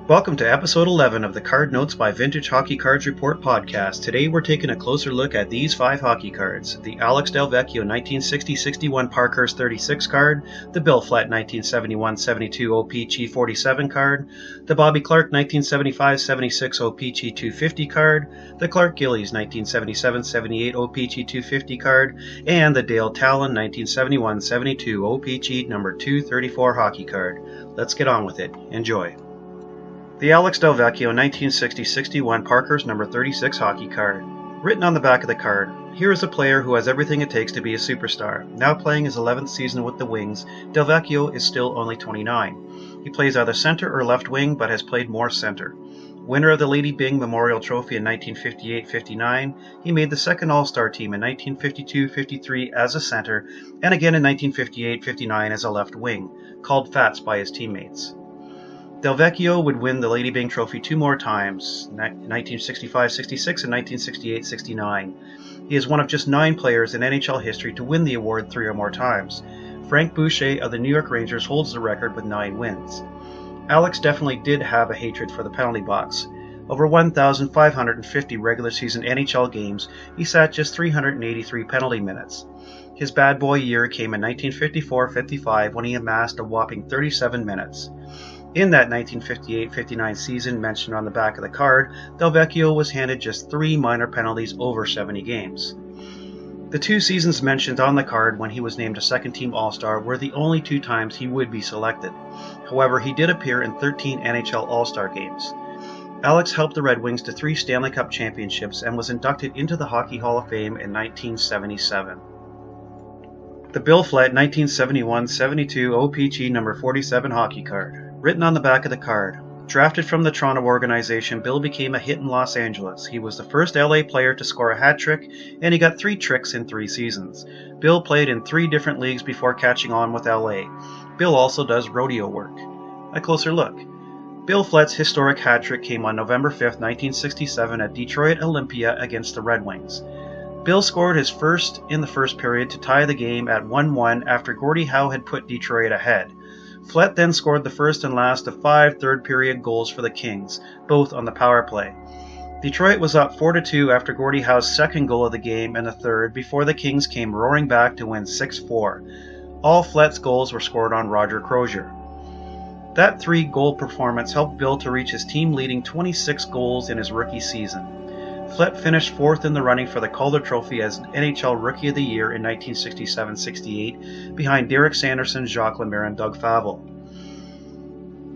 Welcome to episode 11 of the Card Notes by Vintage Hockey Cards Report podcast. Today we're taking a closer look at these 5 hockey cards. The Alex Delvecchio 1960-61 Parkhurst 36 card, the Bill Flett 1971-72 OPG 47 card, the Bobby Clarke 1975-76 OPG 250 card, the Clarke Gillies 1977-78 OPG 250 card, and the Dale Tallon 1971-72 OPG number 234 hockey card. Let's get on with it. Enjoy. The Alex Delvecchio 1960-61 Parkhurst number 36 hockey card. Written on the back of the card, here is a player who has everything it takes to be a superstar. Now playing his 11th season with the Wings, Delvecchio is still only 29. He plays either center or left wing, but has played more center. Winner of the Lady Byng Memorial Trophy in 1958-59, he made the second All-Star team in 1952-53 as a center, and again in 1958-59 as a left wing, called Fats by his teammates. Delvecchio would win the Lady Byng Trophy 2 more times, 1965-66 and 1968-69. He is one of just 9 players in NHL history to win the award 3 or more times. Frank Boucher of the New York Rangers holds the record with 9 wins. Alex definitely did have a hatred for the penalty box. Over 1,550 regular season NHL games, he sat just 383 penalty minutes. His bad boy year came in 1954-55 when he amassed a whopping 37 minutes. In that 1958-59 season mentioned on the back of the card, Delvecchio was handed just 3 minor penalties over 70 games. The 2 seasons mentioned on the card when he was named a second-team All-Star were the only 2 times he would be selected. However, he did appear in 13 NHL All-Star games. Alex helped the Red Wings to 3 Stanley Cup championships and was inducted into the Hockey Hall of Fame in 1977. The Bill Flett 1971-72 OPG number 47 hockey card. Written on the back of the card, drafted from the Toronto organization, Bill became a hit in Los Angeles. He was the first LA player to score a hat trick, and he got 3 tricks in 3 seasons. Bill played in 3 different leagues before catching on with LA. Bill also does rodeo work. A closer look. Bill Flett's historic hat trick came on November 5, 1967 at Detroit Olympia against the Red Wings. Bill scored his first in the first period to tie the game at 1-1 after Gordie Howe had put Detroit ahead. Flett then scored the first and last of 5 third-period goals for the Kings, both on the power play. Detroit was up 4-2 after Gordie Howe's second goal of the game in the third before the Kings came roaring back to win 6-4. All Flett's goals were scored on Roger Crozier. That 3-goal performance helped Bill to reach his team-leading 26 goals in his rookie season. Flett finished 4th in the running for the Calder Trophy as NHL Rookie of the Year in 1967-68, behind Derek Sanderson, Jacques Lemaire, and Doug Favell.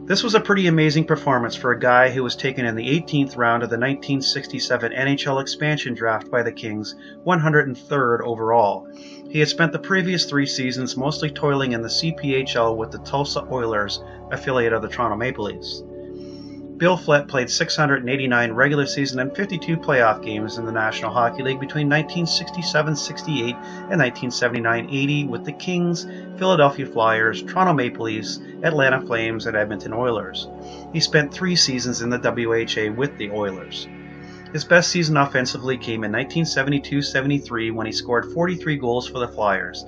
This was a pretty amazing performance for a guy who was taken in the 18th round of the 1967 NHL expansion draft by the Kings, 103rd overall. He had spent the previous 3 seasons mostly toiling in the CPHL with the Tulsa Oilers, affiliate of the Toronto Maple Leafs. Bill Flett played 689 regular season and 52 playoff games in the National Hockey League between 1967-68 and 1979-80 with the Kings, Philadelphia Flyers, Toronto Maple Leafs, Atlanta Flames, and Edmonton Oilers. He spent 3 seasons in the WHA with the Oilers. His best season offensively came in 1972-73 when he scored 43 goals for the Flyers.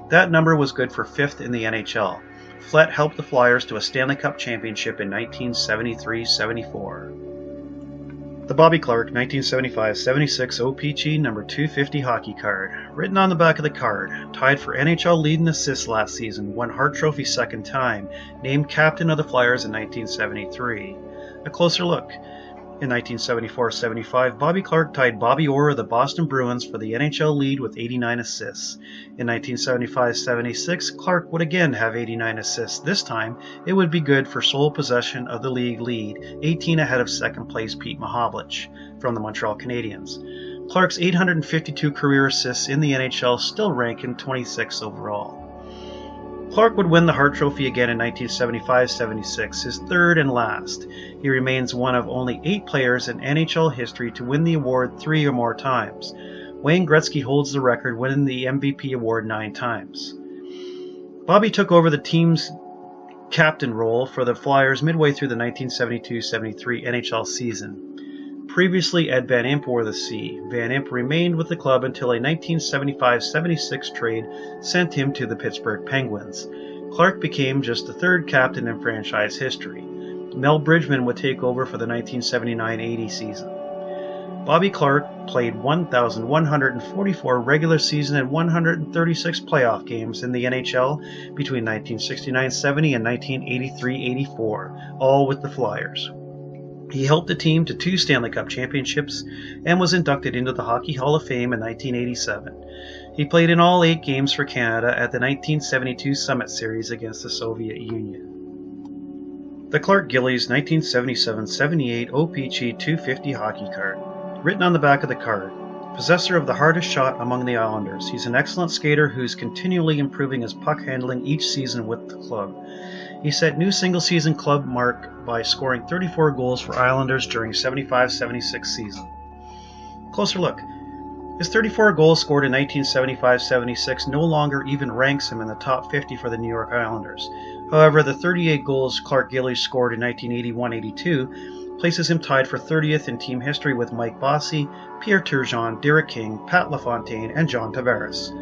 That number was good for 5th in the NHL. Flett helped the Flyers to a Stanley Cup championship in 1973-74. The Bobby Clarke 1975-76 OPG number 250 hockey card. Written on the back of the card, tied for NHL lead in assists last season, won Hart Trophy second time, named captain of the Flyers in 1973. A closer look. In 1974-75, Bobby Clarke tied Bobby Orr of the Boston Bruins for the NHL lead with 89 assists. In 1975-76, Clarke would again have 89 assists. This time, it would be good for sole possession of the league lead, 18 ahead of second place Pete Mahovlich from the Montreal Canadiens. Clarke's 852 career assists in the NHL still rank him 26th overall. Clarke would win the Hart Trophy again in 1975-76, his 3rd and last. He remains one of only 8 players in NHL history to win the award 3 or more times. Wayne Gretzky holds the record, winning the MVP award 9 times. Bobby took over the team's captain role for the Flyers midway through the 1972-73 NHL season. Previously, Ed Van Impe wore the C. Van Impe remained with the club until a 1975-76 trade sent him to the Pittsburgh Penguins. Clarke became just the 3rd captain in franchise history. Mel Bridgman would take over for the 1979-80 season. Bobby Clarke played 1,144 regular season and 136 playoff games in the NHL between 1969-70 and 1983-84, all with the Flyers. He helped the team to 2 Stanley Cup championships and was inducted into the Hockey Hall of Fame in 1987. He played in all 8 games for Canada at the 1972 Summit Series against the Soviet Union. The Clarke Gillies 1977-78 OPC 250 hockey card. Written on the back of the card, possessor of the hardest shot among the Islanders, he's an excellent skater who's continually improving his puck handling each season with the club. He set new single-season club mark by scoring 34 goals for Islanders during 75-76 season. Closer look. His 34 goals scored in 1975-76 no longer even ranks him in the top 50 for the New York Islanders. However, the 38 goals Clarke Gillies scored in 1981-82 places him tied for 30th in team history with Mike Bossy, Pierre Turgeon, Derek King, Pat LaFontaine, and John Tavares.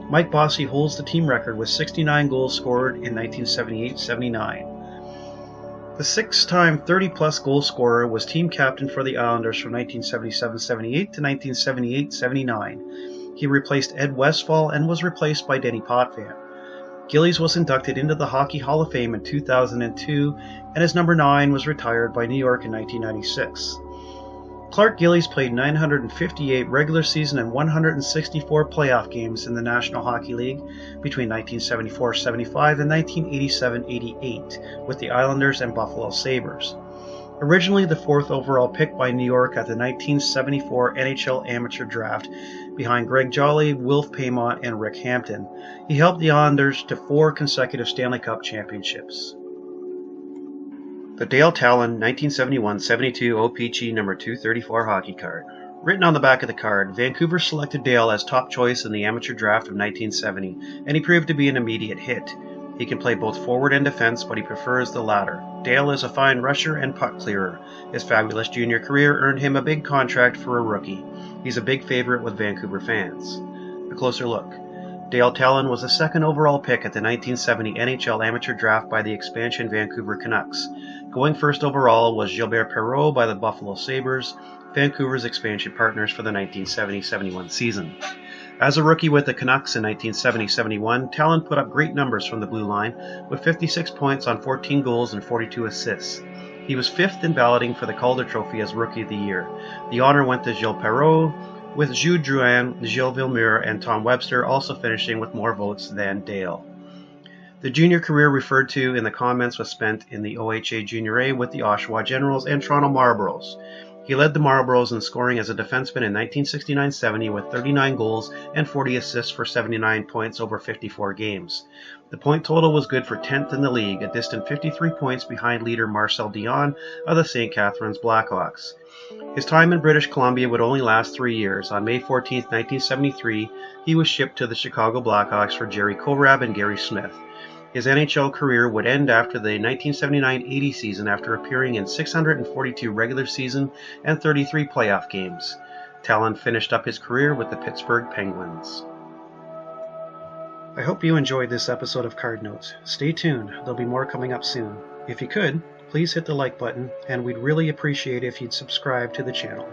Mike Bossy holds the team record with 69 goals scored in 1978-79. The 6-time 30-plus goal scorer was team captain for the Islanders from 1977-78 to 1978-79. He replaced Ed Westfall and was replaced by Denny Potvin. Gillies was inducted into the Hockey Hall of Fame in 2002, and his number 9 was retired by New York in 1996. Clarke Gillies played 958 regular season and 164 playoff games in the National Hockey League between 1974-75 and 1987-88 with the Islanders and Buffalo Sabres. Originally the 4th overall pick by New York at the 1974 NHL Amateur Draft behind Greg Jolly, Wilf Paymont, and Rick Hampton, he helped the Islanders to 4 consecutive Stanley Cup championships. The Dale Tallon 1971-72 OPC number 234 hockey card. Written on the back of the card, Vancouver selected Dale as top choice in the amateur draft of 1970, and he proved to be an immediate hit. He can play both forward and defense, but he prefers the latter. Dale is a fine rusher and puck clearer. His fabulous junior career earned him a big contract for a rookie. He's a big favorite with Vancouver fans. A closer look. Dale Tallon was the 2nd overall pick at the 1970 NHL Amateur Draft by the expansion Vancouver Canucks. Going 1st overall was Gilbert Perreault by the Buffalo Sabres, Vancouver's expansion partners for the 1970-71 season. As a rookie with the Canucks in 1970-71, Tallon put up great numbers from the blue line, with 56 points on 14 goals and 42 assists. He was 5th in balloting for the Calder Trophy as Rookie of the Year. The honor went to Gilles Perreault, with Jules Drouin, Gilles Villemure, and Tom Webster also finishing with more votes than Dale. The junior career referred to in the comments was spent in the OHA Junior A with the Oshawa Generals and Toronto Marlboros. He led the Marlboros in scoring as a defenseman in 1969-70 with 39 goals and 40 assists for 79 points over 54 games. The point total was good for 10th in the league, a distant 53 points behind leader Marcel Dion of the St. Catharines Blackhawks. His time in British Columbia would only last 3 years. On May 14, 1973, he was shipped to the Chicago Blackhawks for Jerry Korab and Gary Smith. His NHL career would end after the 1979-80 season after appearing in 642 regular season and 33 playoff games. Tallon finished up his career with the Pittsburgh Penguins. I hope you enjoyed this episode of Card Notes. Stay tuned, there'll be more coming up soon. If you could, please hit the like button, and we'd really appreciate if you'd subscribe to the channel.